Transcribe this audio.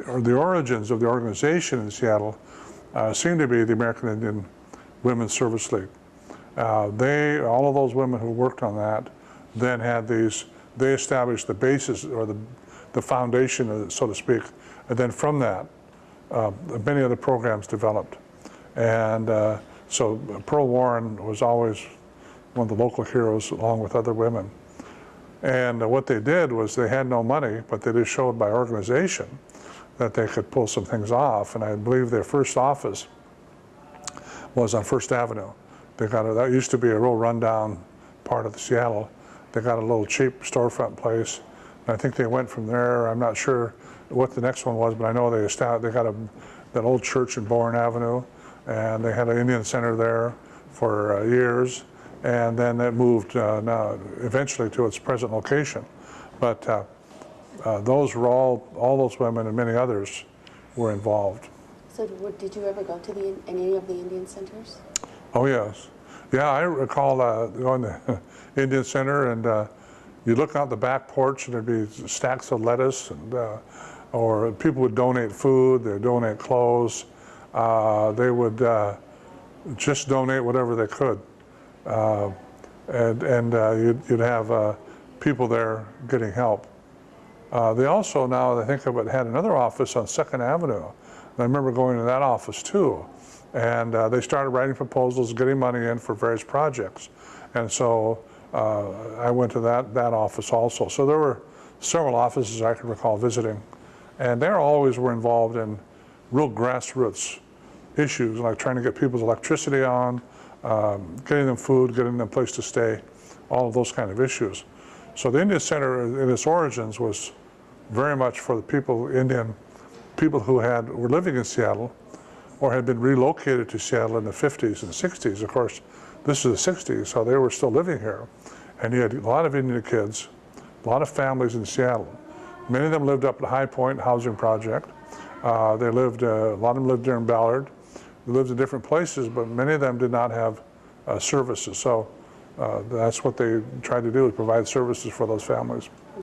the origins of the organization in Seattle seem to be the American Indian Women's Service League. All of those women who worked on that then had these, they established the basis or the foundation, so to speak, and then from that, many other programs developed. And so Pearl Warren was always one of the local heroes along with other women. And what they did was they had no money, but they just showed by organization that they could pull some things off. And I believe their first office was on First Avenue. They got that used to be a real rundown part of Seattle. They got a little cheap storefront place. And I think they went from there. I'm not sure what the next one was, but I know they got that old church in Bourne Avenue, and they had an Indian center there for years. And then it moved now eventually to its present location. But those were all those women and many others were involved. So did you ever go to any of the Indian centers? Oh yes. Yeah, I recall going to the Indian Center, and you look out the back porch and there'd be stacks of lettuce, and or people would donate food, they'd donate clothes, they would just donate whatever they could. You'd have people there getting help. They also, now that I think of it, had another office on 2nd Avenue. And I remember going to that office too. And they started writing proposals, getting money in for various projects. And so I went to that office also. So there were several offices I can recall visiting. And they always were involved in real grassroots issues, like trying to get people's electricity on, getting them food, getting them a place to stay, all of those kind of issues. So the Indian Center in its origins was very much for the people, Indian people who were living in Seattle or had been relocated to Seattle in the 50s and 60s. Of course, this is the 60s, so they were still living here. And you had a lot of Indian kids, a lot of families in Seattle. Many of them lived up at High Point Housing Project. A lot of them lived there in Ballard. They lived in different places, but many of them did not have services. So that's what they tried to do, is provide services for those families.